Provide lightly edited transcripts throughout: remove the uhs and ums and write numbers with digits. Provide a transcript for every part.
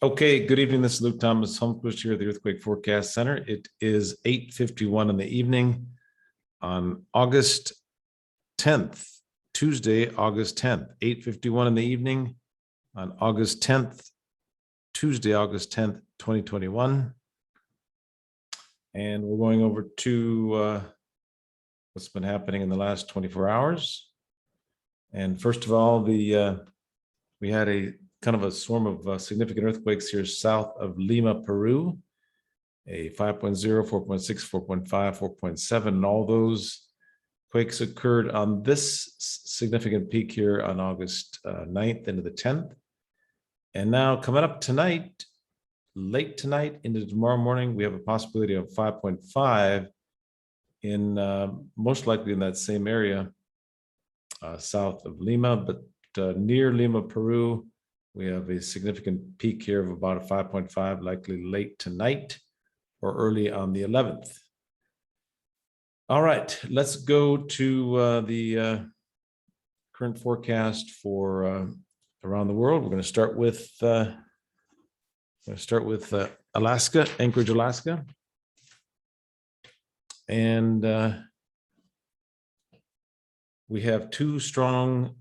Okay, good evening. This is Luke Thomas Holmquist here at the Earthquake Forecast Center. It is 8:51 in the evening on August 10th, Tuesday, August 10th, 8:51 in the evening on August 10th, Tuesday, August 10th, 2021. And we're going over to what's been happening in the last 24 hours. And first of all, we had a kind of a swarm of significant earthquakes here south of Lima, Peru, a 5.0, 4.6, 4.5, 4.7, and all those quakes occurred on this significant peak here on August 9th into the 10th. And now coming up tonight, late tonight into tomorrow morning, we have a possibility of 5.5 in most likely in that same area south of Lima, but near Lima, Peru, we have a significant peak here of about a 5.5, likely late tonight or early on the 11th. All right, let's go to the current forecast for around the world. We're going to start with Alaska, Anchorage, Alaska, and we have two strong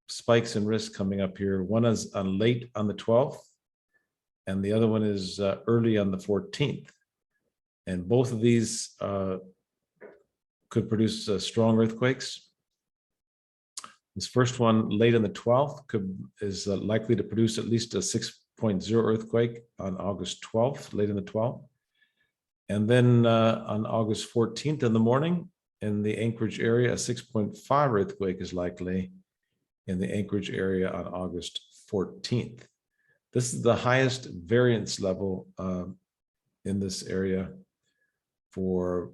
spikes in risk coming up here. One is late on the 12th, and the other one is early on the 14th. And both of these could produce strong earthquakes. This first one, late on the 12th, is likely to produce at least a 6.0 earthquake on August 12th, late on the 12th. And then on August 14th in the morning, in the Anchorage area, a 6.5 earthquake is likely in the Anchorage area on August 14th. This is the highest variance level in this area for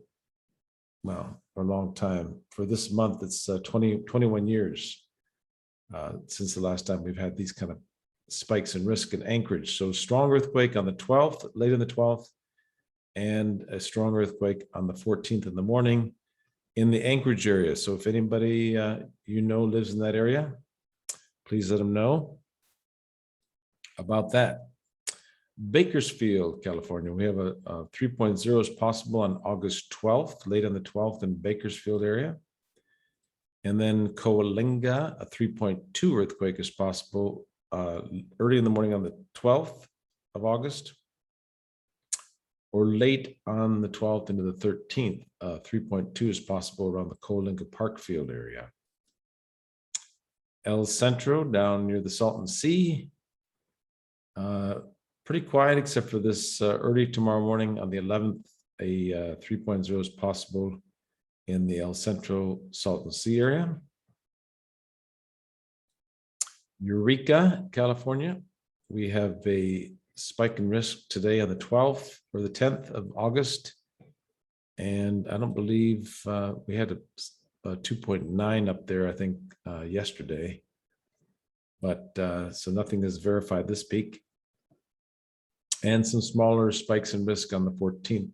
a long time. For this month, it's 21 years since the last time we've had these kind of spikes in risk in Anchorage. So strong earthquake on the 12th, late on the 12th, and a strong earthquake on the 14th in the morning in the Anchorage area. So if anybody lives in that area, please let them know about that. Bakersfield, California, we have a 3.0 is possible on August 12th, late on the 12th in Bakersfield area. And then Coalinga, a 3.2 earthquake is possible early in the morning on the 12th of August, or late on the 12th into the 13th. 3.2 is possible around the Coalinga Parkfield area. El Centro down near the Salton Sea. Pretty quiet except for this early tomorrow morning on the 11th, a 3.0 is possible in the El Centro Salton Sea area. Eureka, California. We have a spike in risk today on the 12th or the 10th of August. And I don't believe we had a 2.9 up there, I think, yesterday. But so nothing is verified this peak. And some smaller spikes in risk on the 14th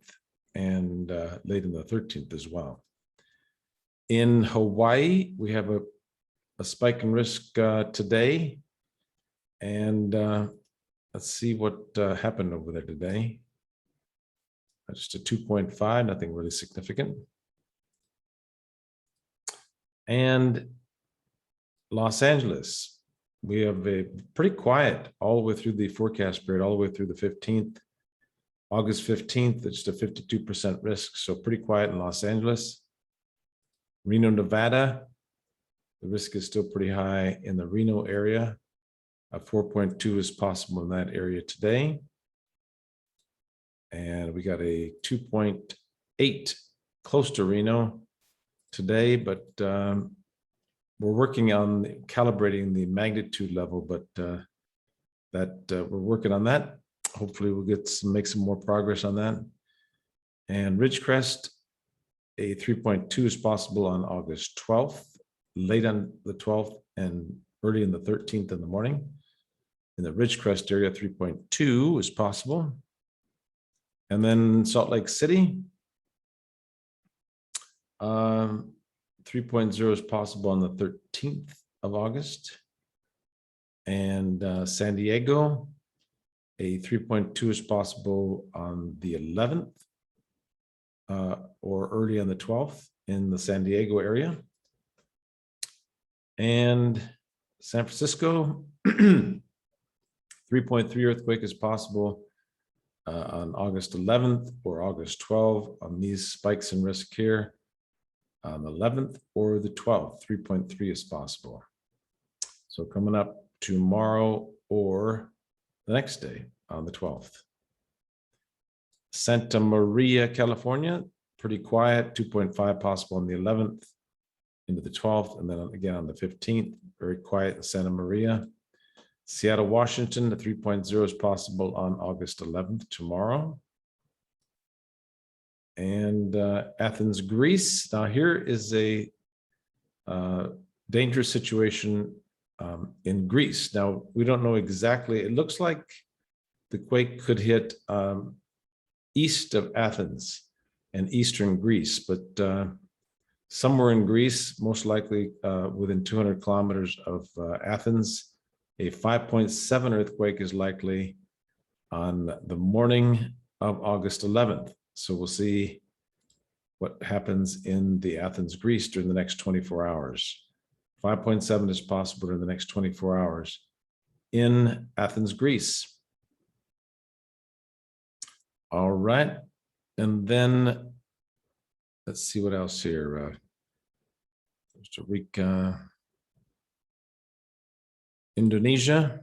and late in the 13th as well. In Hawaii, we have a spike in risk today. And let's see what happened over there today. Just a 2.5, nothing really significant. And Los Angeles, we have a pretty quiet all the way through the forecast period, all the way through the 15th. August 15th, it's a 52% risk, so pretty quiet in Los Angeles. Reno, Nevada, the risk is still pretty high in the Reno area. A 4.2 is possible in that area today. And we got a 2.8 close to Reno today, but we're working on calibrating the magnitude level, but we're working on that. Hopefully we'll make some more progress on that. And Ridgecrest, a 3.2 is possible on August 12th, late on the 12th and early in the 13th in the morning. In the Ridgecrest area, 3.2 is possible. And then Salt Lake City, 3.0 is possible on the 13th of August. And San Diego, A 3.2 is possible on the 11th or early on the 12th in the San Diego area. And San Francisco, 3.3 earthquake is possible on August 11th or August 12th on these spikes in risk here. On the 11th or the 12th, 3.3 is possible. So coming up tomorrow or the next day on the 12th. Santa Maria, California, pretty quiet, 2.5 possible on the 11th into the 12th, and then again on the 15th, very quiet in Santa Maria. Seattle, Washington, the 3.0 is possible on August 11th, tomorrow. And Athens, Greece. Now here is a dangerous situation in Greece. Now we don't know exactly. It looks like the quake could hit east of Athens and eastern Greece, but somewhere in Greece, most likely within 200 kilometers of Athens, a 5.7 earthquake is likely on the morning of August 11th. So we'll see what happens in the Athens, Greece during the next 24 hours. 5.7 is possible in the next 24 hours in Athens, Greece. All right. And then let's see what else here. Costa Rica, Indonesia.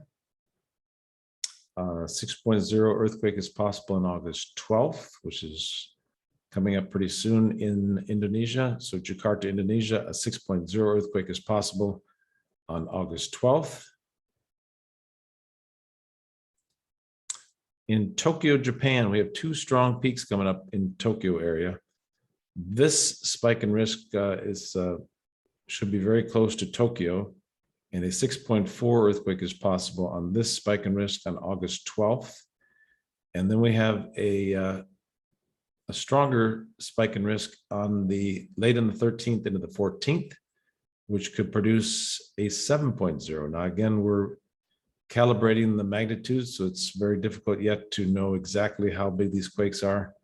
6.0 earthquake is possible on August 12th, which is coming up pretty soon in Indonesia. So Jakarta, Indonesia, a 6.0 earthquake is possible on August 12th. In Tokyo, Japan, we have two strong peaks coming up in Tokyo area. This spike in risk should be very close to Tokyo, and a 6.4 earthquake is possible on this spike in risk on August 12th. And then we have a stronger spike in risk on the late on the 13th into the 14th, which could produce a 7.0. Now, again, we're calibrating the magnitude, so it's very difficult yet to know exactly how big these quakes are,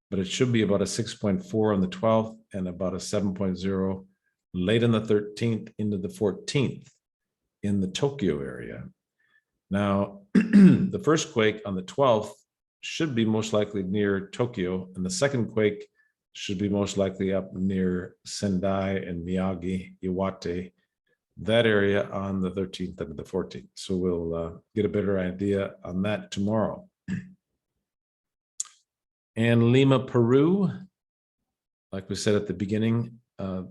but it should be about a 6.4 on the 12th and about a 7.0 late on the 13th into the 14th in the Tokyo area. Now, the first quake on the 12th should be most likely near Tokyo, and the second quake should be most likely up near Sendai and Miyagi, Iwate, that area on the 13th and the 14th. So we'll get a better idea on that tomorrow. And Lima, Peru, like we said at the beginning, a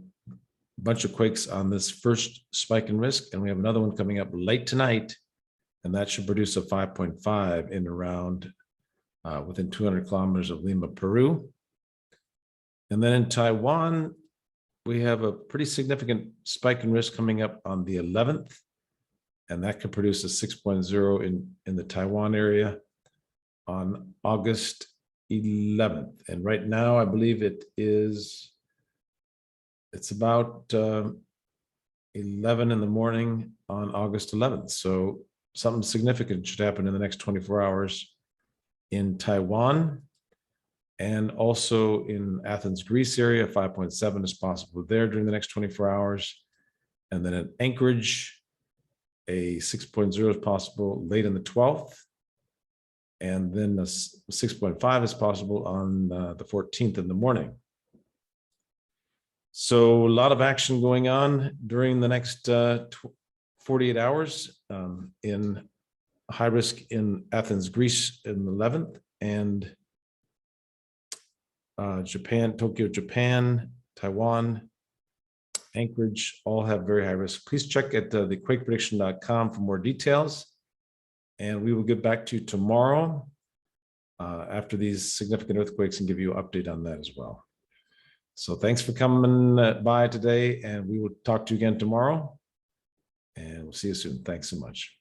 bunch of quakes on this first spike in risk, and we have another one coming up late tonight, and that should produce a 5.5 in around within 200 kilometers of Lima, Peru. And then in Taiwan, we have a pretty significant spike in risk coming up on the 11th, and that could produce a 6.0 in the Taiwan area on August 11th. And right now, I believe it's about 11 in the morning on August 11th. So something significant should happen in the next 24 hours in Taiwan, and also in Athens, Greece area. 5.7 is possible there during the next 24 hours. And then in Anchorage, a 6.0 is possible late in the 12th. And then a 6.5 is possible on the 14th in the morning. So a lot of action going on during the next 48 hours in high risk in Athens, Greece in the 11th, and Japan, Tokyo, Japan, Taiwan, Anchorage, all have very high risk. Please check at thequakeprediction.com for more details. And we will get back to you tomorrow after these significant earthquakes and give you an update on that as well. So thanks for coming by today, and we will talk to you again tomorrow. And we'll see you soon. Thanks so much.